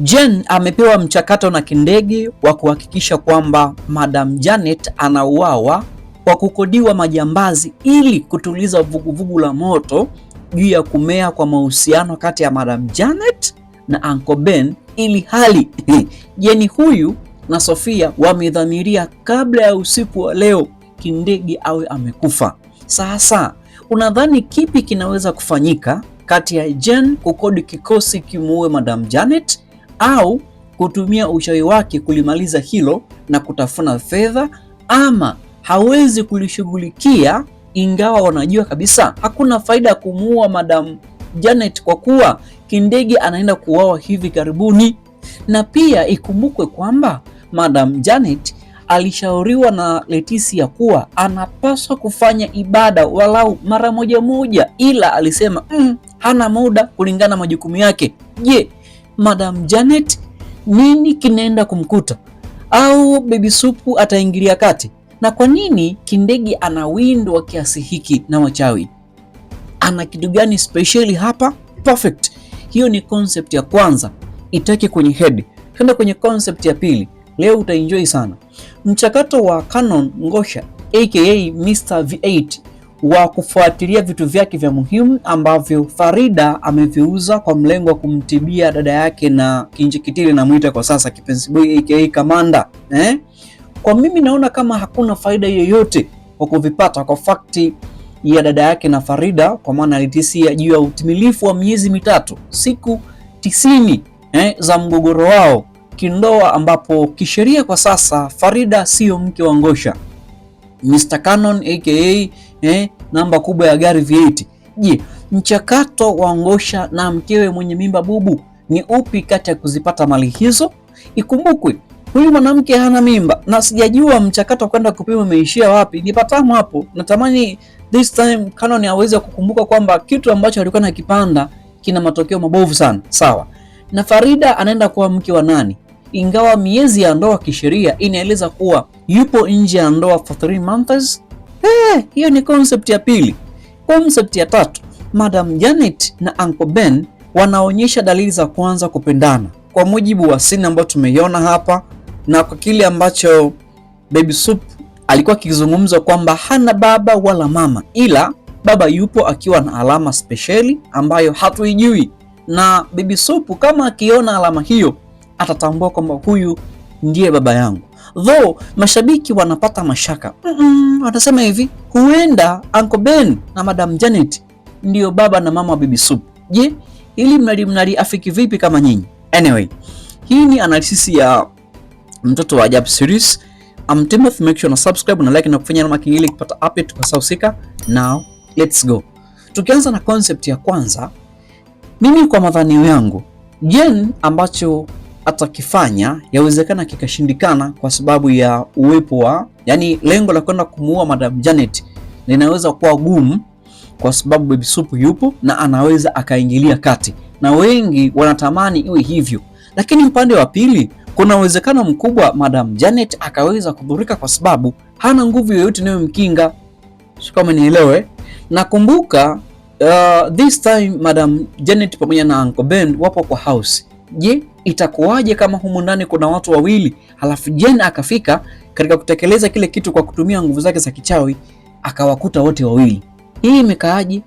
Jen amepewa mchakato na Kindege wa kuhakikisha kwamba Madam Janet anauawa kwa kukodiwa majambazi ili kutuliza vuguvugu la moto juu ya kumea kwa mahusiano kati ya Madam Janet na Uncle Ben, ili hali Jen huyu na Sofia wamedhamiria kabla ya usiku wa leo Kindege awe amekufa. Sasa unadhani kipi kinaweza kufanyika kati ya Jen kukodi kikosi kimuue Madam Janet au kutumia uchawi wake kulimaliza hilo na kutafuna fedha, ama hawezi kulishughulikia ingawa wanajua kabisa hakuna faida ya kumuua Madam Janet kwa kuwa Kindege anaenda kuuawa hivi karibuni? Na pia ikumbukwe kwamba Madam Janet alishauriwa na Leticia kuwa anapaswa kufanya ibada walau mara moja, ila alisema hana muda kulingana na majukumu yake. Je, Madam Janet nini kinaenda kumkuta? Au Baby Supu ataingilia kati? Na kwa nini Kindege anawindwa kiasi hiki na wachawi? Ana kitu gani speciali hapa? Perfect. Hiyo ni concept ya kwanza, itake kwenye head. Twende kwenye concept ya pili. Leo utaenjoy sana. Mchakato wa Canon Ngosha aka Mr. V8 wa kufuatilia vitu vyake vya muhimu ambavyo Farida ameviuza kwa mlengo wa kumtibia dada yake na Kinjekitile na muita kwa sasa Kipenzi Boy aka Kamanda. Kwa mimi naona kama hakuna faida yoyote kwa kuvipata kwa fakti ya dada yake na Farida, kwa maana Leticia juu ya utimilifu wa miezi mitatu, siku 90 za mgogoro wao kindoa, ambapo kisheria kwa sasa Farida sio mke wa Ngosha. Mr. Canon aka namba kubwa ya gari V8. Je, mchakato wa Ngosha na mkewe mwenye mimba bubu ni upi kati ya kuzipata mali hizo? Ikumbukwe huyu mwanamke hana mimba na sijajua mchakato kwenda kupima umeishia wapi. Nipatamu hapo. Natamani this time Canon aweze kukumbuka kwamba kitu ambacho alikuwa nakipanda kina matokeo mabovu sana. Sawa. Na Farida anaenda kuwa mke wa nani? Ingawa miezi ya ndoa kisheria inaeleza kuwa yupo nje ya ndoa for 3 months. Hiyo ni concept ya pili. Concept ya tatu, Madam Janet na Uncle Ben wanaonyesha dalili za kuanza kupendana kwa mujibu wa scene ambayo tumeiona hapa, na kwa kile ambacho Baby Soup alikuwa akizungumza kwamba hana baba wala mama, ila baba yupo akiwa na alama speciali ambayo hatuijui, na Baby Soup kama akiona alama hiyo atatambua kwamba huyu ndiye baba yangu. Though mashabiki wanapata mashaka. Watasema hivi, huenda Uncle Ben na Madam Janet ndio baba na mama wa Baby Soup. Je, ili mnali afiki vipi kama nyinyi? Anyway, hii ni analysis ya Mtoto wa Ajabu series. I'm Timothy, make sure na subscribe na like na kufanya alama kengele kupata update kwa sasa. Now, let's go. Tukianza na concept ya kwanza, mimi kwa madhanio yangu, Jen ambacho atakifanya yawezekana kikashindikana kwa sababu ya uwepo wa, yani lengo la kwenda kumuua Madam Janet linaweza kuwa gumu kwa sababu Baby Soup yupo na anaweza akaingilia kati, na wengi wanatamani iwe hivyo. Lakini upande wa pili kuna uwezekano mkubwa Madam Janet akaweza kudhurika kwa sababu hana nguvu yoyote inayomkinga. Sio kama nielewe. Nakumbuka this time Madam Janet pamoja na Uncle Ben wapo kwa house. Je, itakuwaje kama humu ndani kuna watu wawili halafu Jen akafika katika kutekeleza kile kitu kwa kutumia nguvu zake za kichawi akawakuta wote wawili? Hii imekaaje?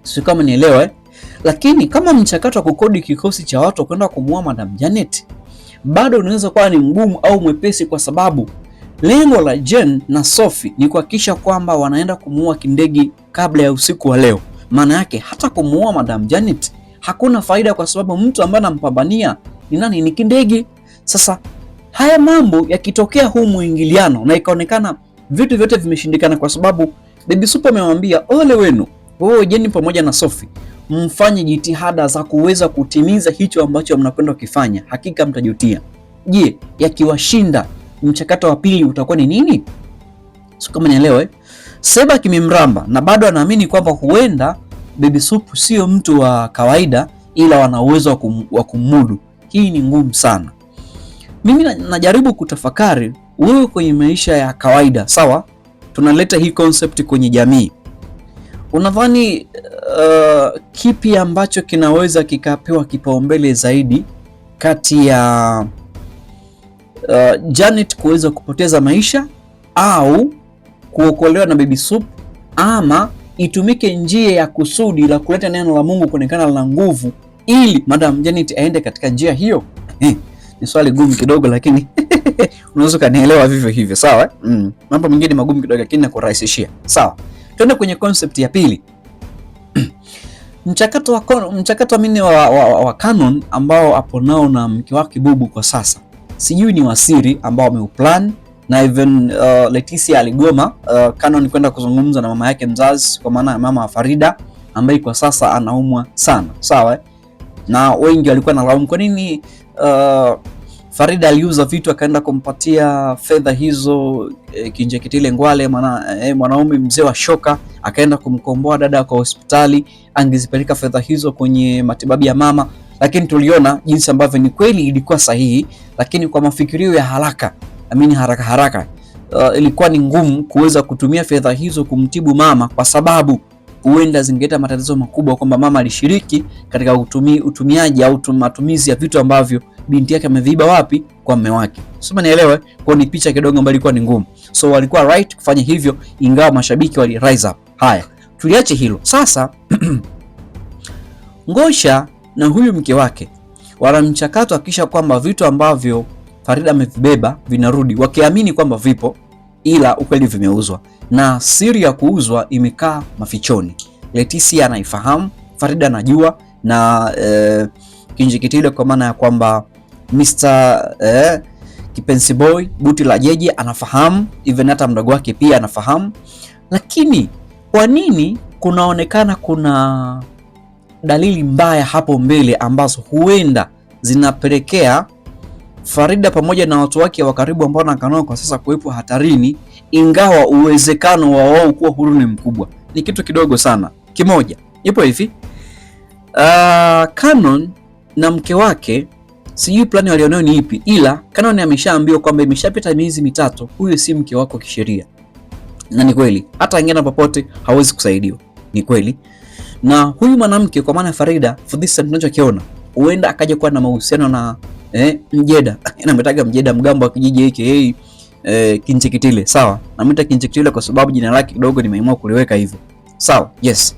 Sio kama nielewe. Lakini kama mchakato wa kukodi kikosi cha watu kwenda kumuua Madam Janet bado unaweza kuwa ni mgumu au mwepesi, kwa sababu lengo la Jen na Sophie ni kuhakikisha kwamba wanaenda kumuua Kindege kabla ya usiku wa leo. Maana yake hata kumuua Madam Janet hakuna faida, kwa sababu mtu ambaye anampambania ni nani? Ni Kindege. Sasa haya mambo yakitokea huu muingiliano na ikaonekana vitu vyote vimeshindikana, kwa sababu Baby Soup amemwambia ole wenu wewe Jen pamoja na Sophie, mfanye jitihada za kuweza kutimiza hicho ambacho mnakwenda kukifanya, hakika mtajutia. Je, yakiwashinda mchakato wa pili utakuwa ni nini? Sio kama nielewe. Seba kimemramba na bado anaamini kwamba huenda Baby Soup sio mtu wa kawaida, ila wana uwezo wa kumudu. Hii ni ngumu sana. Mimi najaribu kutafakari, wewe kwenye maisha ya kawaida, sawa? Tunaleta hii concept kwenye jamii. Unadhani kipi ambacho kinaweza kikapewa kipaumbele zaidi kati ya Janet kuweza kupoteza maisha au kuokolewa na Baby Soup, ama itumike njia ya kusudi la kuleta neno la Mungu kuonekana la nguvu ili Madam Janet aende katika njia hiyo? Ni swali gumu kidogo, lakini unaweza kanielewa vivyo hivyo, sawa? Mambo mengine magumu kidogo, lakini nakurahisishia. Sawa, twende kwenye concept ya pili. Mchakato mimi wa Canon ambao hapo nao na mke wake Bubu kwa sasa, sijui ni wasiri ambao wameuplan, na even Leticia aligoma Canon kwenda kuzungumza na mama yake mzazi, kwa maana mama wa Farida ambaye kwa sasa anaumwa sana, sawa? Na wengi walikuwa na laumu kwa nini Farida aliuza vitu akaenda kumpatia fedha hizo Kinjekitile Ngwale, mwanaume mzee wa shoka, akaenda kumkomboa dada kwa hospitali, angezipeleka fedha hizo kwenye matibabu ya mama. Lakini tuliona jinsi ambavyo ni kweli ilikuwa sahihi, lakini kwa mafikirio ya haraka ilikuwa ni ngumu kuweza kutumia fedha hizo kumtibu mama, kwa sababu huenda zingeleta matatizo makubwa, kwamba mama alishiriki katika utumiaji au matumizi ya vitu ambavyo binti yake ameviiba wapi? Kwa mume wake. Sio, nielewe, kwa ni picha kidogo ambayo ilikuwa ni ngumu. So walikuwa right kufanya hivyo, ingawa mashabiki wali rise up. Haya, tuliache hilo. Sasa Ngosha na huyu mke wake wana mchakato akisha kwamba vitu ambavyo Farida amevibeba vinarudi, wakiamini kwamba vipo, ila ukweli vimeuzwa, na siri ya kuuzwa imekaa mafichoni. Leticia anaifahamu, Farida anajua, na Kinjekitile kwa maana ya kwamba Mr. Kipenzi Boy buti la jeje anafahamu, even hata mdogo wake pia anafahamu. Lakini kwa nini kunaonekana kuna dalili mbaya hapo mbele ambazo huenda zinapelekea Farida pamoja na watu wake wa karibu ambao wanakanao kwa sasa kuwepo hatarini, ingawa uwezekano wa wao kuwa huru ni mkubwa? Ni kitu kidogo sana. Kimoja, ipo hivi, Canon na mke wake, sijui plani walionayo ni ipi, ila Canon ameshaambiwa kwamba imeshapita miezi mitatu, huyu si mke wako kisheria. Na ni kweli, hata ingeenda popote hawezi kusaidiwa. Ni kweli. Na huyu mwanamke kwa maana Farida, for this time tunachokiona, huenda akaja kuwa na mahusiano na Mjeda. Nametaga Mjeda, mgambo wa kijiji hiki Kinjekitile, sawa? Namwita Kinjekitile kwa sababu jina lake kidogo nimeamua kuliweka hivyo. Sawa? Yes.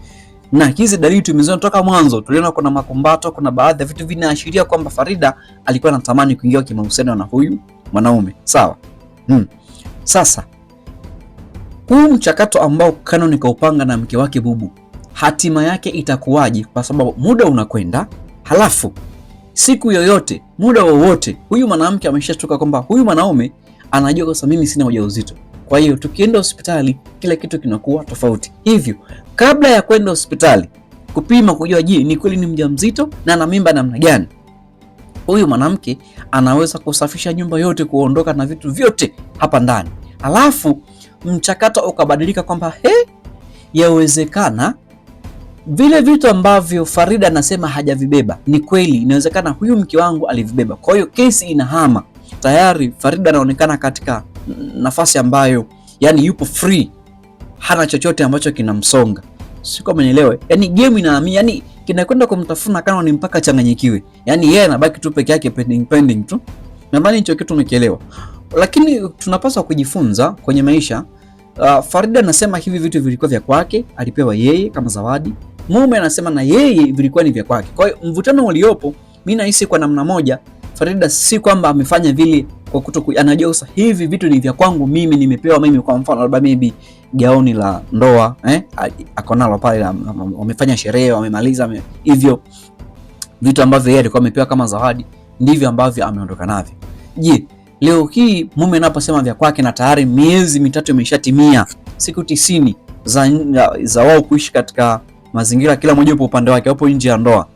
Na hizi dalili tumeziona toka mwanzo. Tuliona kuna makumbato, kuna baadhi ya vitu vinaashiria kwamba Farida alikuwa anatamani kuingia kwa mahusiano na huyu mwanaume. Sawa? Sasa huu mchakato ambao Canon kaupanga na mke wake Bubu, hatima yake itakuwaje? Kwa sababu muda unakwenda, halafu siku yoyote, muda wowote, huyu mwanamke ameshatoka kwamba huyu mwanaume anajua kwa sababu mimi sina ujauzito. Kwa hiyo tukienda hospitali kila kitu kinakuwa tofauti. Hivyo kabla ya kwenda hospitali kupima kujua je, ni kweli ni mjamzito na ana mimba namna gani, huyu mwanamke anaweza kusafisha nyumba yote, kuondoka na vitu vyote hapa ndani. Alafu mchakato ukabadilika kwamba yawezekana vile vitu ambavyo Farida anasema hajavibeba ni kweli, inawezekana huyu mke wangu alivibeba. Kwa hiyo kesi inahama. Tayari Farida anaonekana katika nafasi ambayo yani yupo free, hana chochote ambacho kinamsonga. Siko mnielewe. Yani game inahamia, yani kinakwenda kumtafuna Canon mpaka changanyikiwe. Yani yeye anabaki tu peke yake pending tu. Nadhani hicho kitu umekielewa. Lakini tunapaswa kujifunza kwenye maisha. Farida anasema hivi vitu vilikuwa vya kwake, alipewa yeye kama zawadi. Mume anasema na yeye vilikuwa ni vya kwake. Kwa hiyo mvutano uliopo, mimi nahisi kwa namna moja Farida si kwamba amefanya vile kwa anajua sasa hivi vitu ni vya kwangu mimi, nimepewa mimi. Kwa mfano labda maybe gauni la ndoa ako nalo pale, wamefanya sherehe, wamemaliza hivyo vitu ambavyo yeye alikuwa amepewa kama zawadi, ndivyo ambavyo ameondoka navyo. Je, leo hii mume anaposema vya kwake na tayari miezi mitatu imeshatimia, siku 90 za wao kuishi katika mazingira kila mmoja yupo upande wake, hapo nje ya ndoa,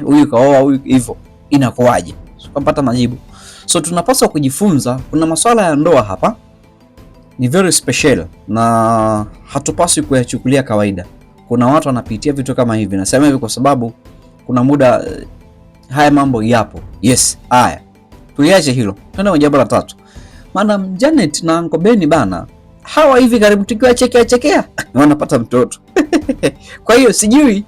huyu kaoa huyu, hivyo inakuwaje? Kupata majibu. So tunapaswa kujifunza, kuna masuala ya ndoa hapa ni very special na hatupaswi kuyachukulia kawaida. Kuna watu wanapitia vitu kama hivi. Nasema hivi kwa sababu kuna muda haya mambo yapo. Yes, haya. Tuliache hilo. Twende kwenye jambo la tatu. Madam Janet na Uncle Benny bana, hawa hivi karibu tukiwa chekea wanapata mtoto. Kwa hiyo sijui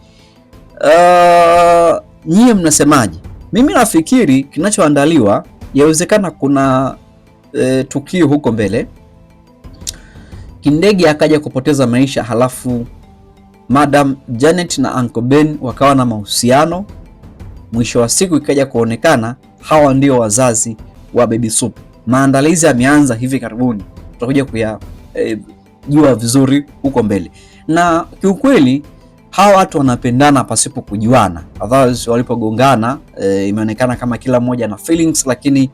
nyie mnasemaje? Mimi nafikiri kinachoandaliwa, yawezekana kuna tukio huko mbele, Kindege akaja kupoteza maisha, halafu Madam Janet na Uncle Ben wakawa na mahusiano, mwisho wa siku ikaja kuonekana hawa ndio wazazi wa Baby Soup. Maandalizi yameanza hivi karibuni, tutakuja kuyajua vizuri huko mbele. Na kiukweli hawa watu wanapendana pasipo kujuana. Otherwise walipogongana imeonekana kama kila mmoja na feelings, lakini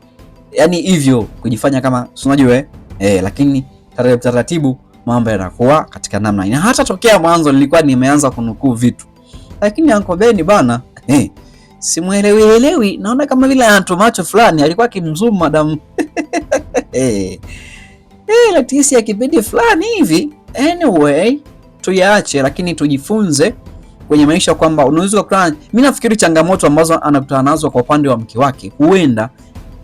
yani hivyo kujifanya kama unajua lakini taratibu mambo yanakuwa katika namna. Na hata tokea mwanzo nilikuwa nimeanza kunukuu vitu, lakini Uncle Ben bana simuelewi, naona kama vile anatomacho fulani alikuwa kimzoom madam Leticia kipindi fulani hivi. Anyway, tuyaache, lakini tujifunze kwenye maisha kwamba unaweza kukutana. Mimi nafikiri changamoto ambazo anakutana nazo kwa upande wa mke wake huenda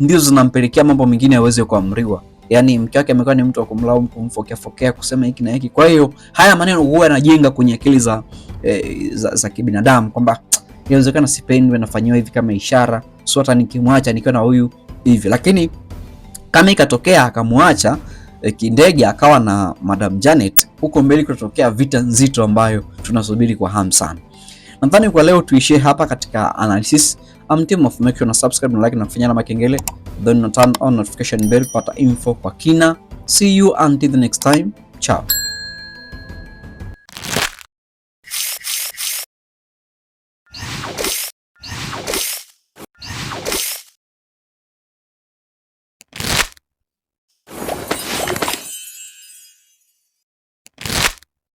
ndizo zinampelekea mambo mengine yaweze kuamriwa. Yani mke wake amekuwa ni mtu wa kumlaumu, kumfokea kusema hiki na hiki. Kwa hiyo haya maneno huwa yanajenga kwenye akili za kibinadamu kwamba inawezekana sipendwe, nafanywa hivi kama ishara, sio hata nikimwacha nikiwa na huyu hivi. Lakini kama ikatokea akamwacha Kindege akawa na Madam Janet, huko mbele kutotokea vita nzito ambayo tunasubiri kwa hamu sana. Nadhani kwa leo tuishie hapa katika analysis. Team of make sure na subscribe na like na kufanya alama kengele, then turn on notification bell pata info kwa kina. See you until the next time. Ciao.